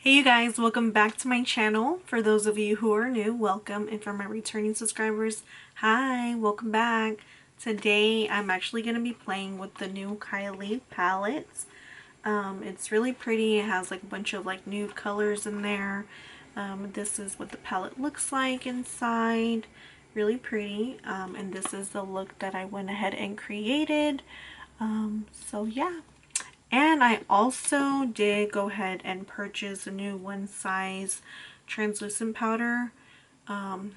Hey you guys, welcome back to my channel. For those of you who are new, welcome, and for my returning subscribers, hi, welcome back. Today I'm actually going to be playing with the new Kylie palettes. It's really pretty. It has like a bunch of like nude colors in there. This is what the palette looks like inside. Really pretty. And this is the look that I went ahead and created. So yeah. And I also did go ahead and purchase a new one size translucent powder.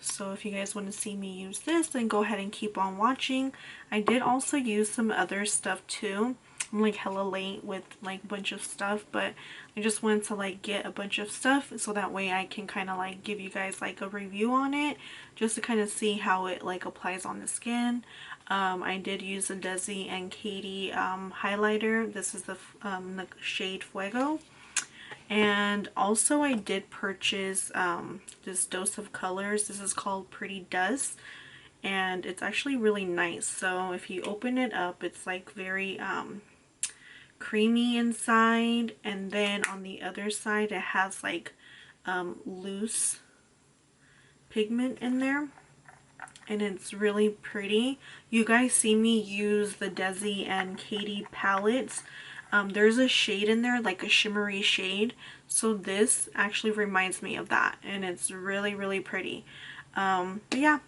So if you guys want to see me use this, then go ahead and keep on watching. I did also use some other stuff too. I'm like hella late with like a bunch of stuff, but I just wanted to like get a bunch of stuff so that way I can kind of like give you guys like a review on it, just to kind of see how it like applies on the skin. I did use a Desi and Katie highlighter. This is the shade Fuego. And also I did purchase this dose of colors. This is called Pretty Dust. And it's actually really nice. So if you open it up, it's like very creamy inside. And then on the other side, it has like loose pigment in there. And it's really pretty. You guys see me use the Desi and Katie palettes. There's a shade in there, like a shimmery shade. So this actually reminds me of that. And it's really, really pretty. But yeah,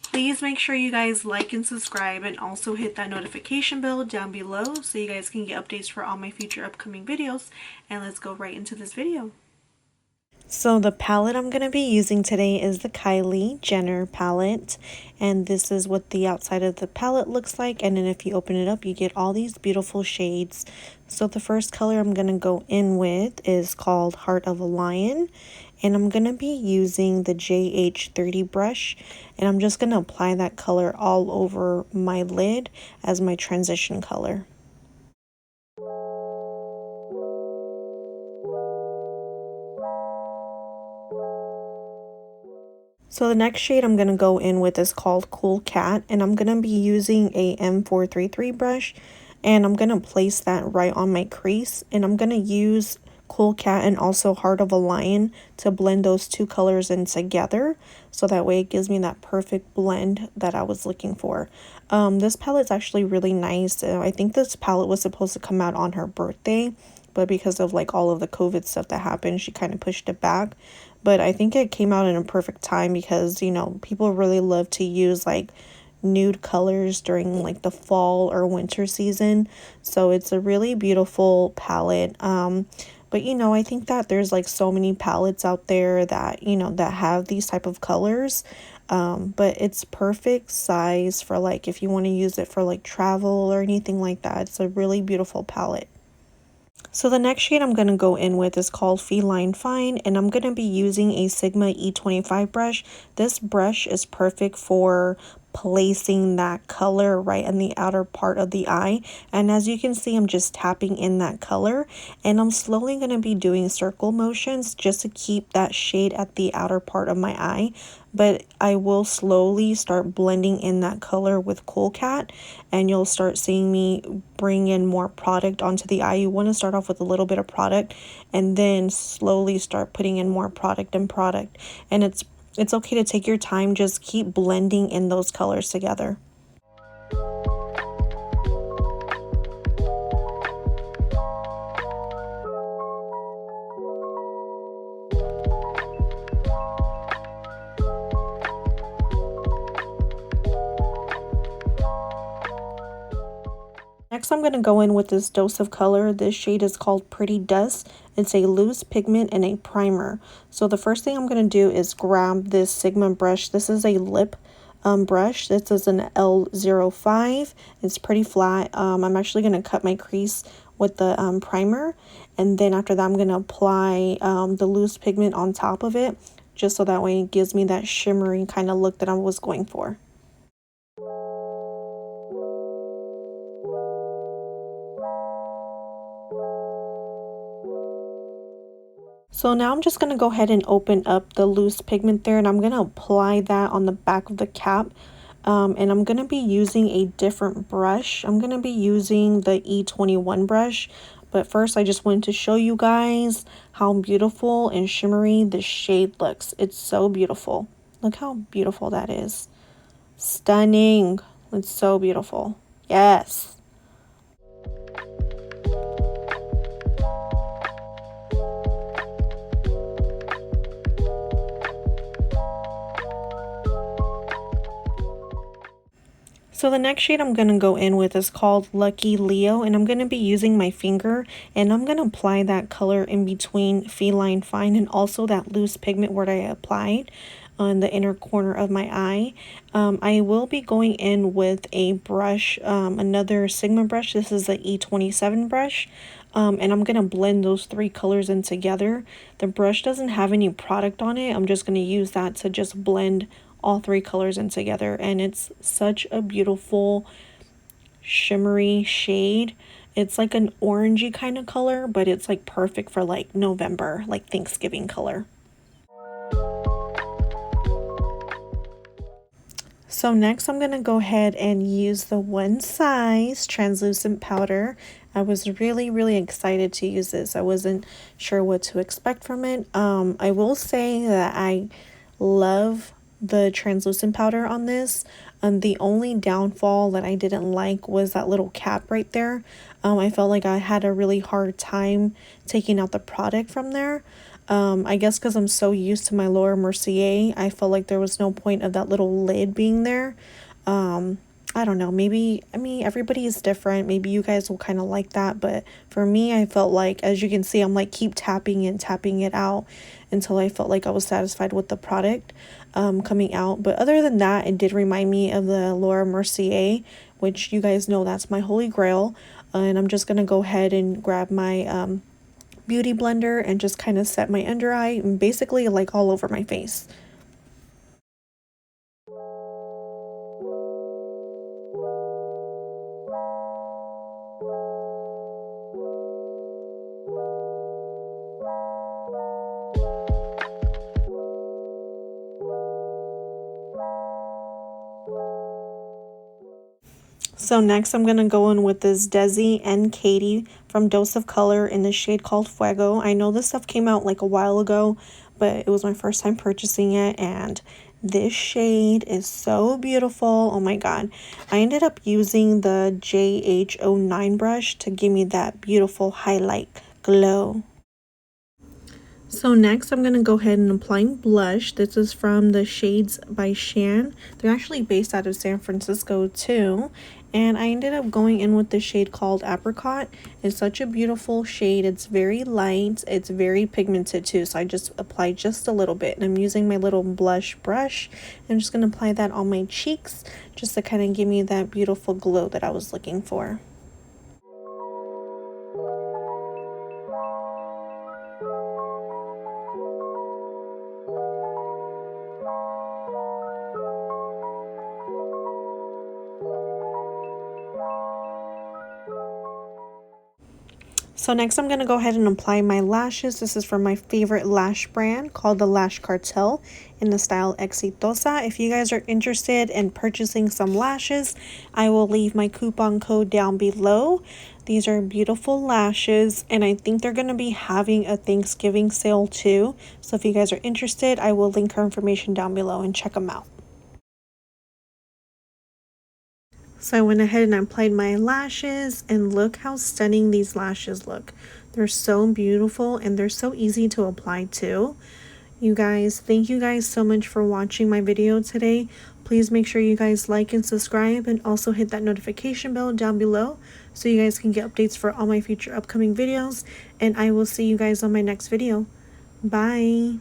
please make sure you guys like and subscribe. And also hit that notification bell down below so you guys can get updates for all my future upcoming videos. And let's go right into this video. So the palette I'm going to be using today is the Kylie Jenner palette, and this is what the outside of the palette looks like. And then if you open it up, you get all these beautiful shades. So the first color I'm going to go in with is called Heart of a Lion, and I'm going to be using the JH30 brush, and I'm just going to apply that color all over my lid as my transition color. So the next shade I'm going to go in with is called Cool Cat, and I'm going to be using a M433 brush, and I'm going to place that right on my crease, and I'm going to use Cool Cat and also Heart of a Lion to blend those two colors in together, so that way it gives me that perfect blend that I was looking for. This palette's actually really nice. I think this palette was supposed to come out on her birthday, but because of like all of the COVID stuff that happened, she kind of pushed it back. But I think it came out in a perfect time because, you know, people really love to use like nude colors during like the fall or winter season. So it's a really beautiful palette. But you know, I think that there's like so many palettes out there that, you know, that have these type of colors. But it's perfect size for like if you want to use it for like travel or anything like that. It's a really beautiful palette. So the next shade I'm going to go in with is called Feline Fine, and I'm going to be using a Sigma E25 brush. This brush is perfect for placing that color right in the outer part of the eye, and as you can see, I'm just tapping in that color, and I'm slowly going to be doing circle motions just to keep that shade at the outer part of my eye. But I will slowly start blending in that color with Cool Cat, and you'll start seeing me bring in more product onto the eye. You want to start off with a little bit of product and then slowly start putting in more product and product. And it's okay to take your time, just keep blending in those colors together. Next, I'm going to go in with this dose of color. This shade is called Pretty Dust. It's a loose pigment and a primer. So the first thing I'm going to do is grab this Sigma brush. This is a lip brush. This is an L05. It's pretty flat. I'm actually going to cut my crease with the primer. And then after that, I'm going to apply the loose pigment on top of it, just so that way it gives me that shimmery kind of look that I was going for. So now I'm just going to go ahead and open up the loose pigment there, and I'm going to apply that on the back of the cap. And I'm going to be using a different brush. I'm going to be using the E21 brush, But first, I just wanted to show you guys how beautiful and shimmery this shade looks. It's so beautiful. Look how beautiful that is. Stunning. It's so beautiful. Yes. So the next shade I'm going to go in with is called Lucky Leo, and I'm going to be using my finger, and I'm going to apply that color in between Feline Fine and also that loose pigment where I applied on the inner corner of my eye. I will be going in with a brush, another Sigma brush. This is the E27 brush. And I'm going to blend those three colors in together. The brush doesn't have any product on it. I'm just going to use that to just blend all three colors in together, and it's such a beautiful shimmery shade. It's like an orangey kind of color, but it's like perfect for like November, like Thanksgiving color. So next I'm going to go ahead and use the One Size translucent powder. I was really excited to use this. I wasn't sure what to expect from it. I will say that I love the translucent powder on this. The only downfall that I didn't like was that little cap right there. I felt like I had a really hard time taking out the product from there. I guess because I'm so used to my Laura Mercier, I felt like there was no point of that little lid being there. I don't know, maybe, I mean, everybody is different. Maybe you guys will kind of like that, but for me, I felt like, as you can see, I'm like keep tapping and tapping it out until I felt like I was satisfied with the product coming out. But other than that, it did remind me of the Laura Mercier, which you guys know that's my holy grail. And I'm just gonna go ahead and grab my beauty blender and just kind of set my under eye and basically like all over my face. So next I'm going to go in with this Desi and Katie from Dose of Color in the shade called Fuego. I know this stuff came out like a while ago, but it was my first time purchasing it, and this shade is so beautiful. Oh my god. I ended up using the JH09 brush to give me that beautiful highlight glow. So next I'm going to go ahead and apply blush. This is from the Shades by Shan. They're actually based out of San Francisco too. And I ended up going in with the shade called Apricot. It's such a beautiful shade. It's very light. It's very pigmented too. So I just applied just a little bit. And I'm using my little blush brush. I'm just going to apply that on my cheeks just to kind of give me that beautiful glow that I was looking for. So next I'm going to go ahead and apply my lashes. This is from my favorite lash brand called the Lash Cartel in the style Exitosa. If you guys are interested in purchasing some lashes, I will leave my coupon code down below. These are beautiful lashes, and I think they're going to be having a Thanksgiving sale too. So if you guys are interested, I will link her information down below and check them out. So I went ahead and applied my lashes, and look how stunning these lashes look. They're so beautiful and they're so easy to apply too. You guys, thank you guys so much for watching my video today. Please make sure you guys like and subscribe, and also hit that notification bell down below so you guys can get updates for all my future upcoming videos. And I will see you guys on my next video. Bye.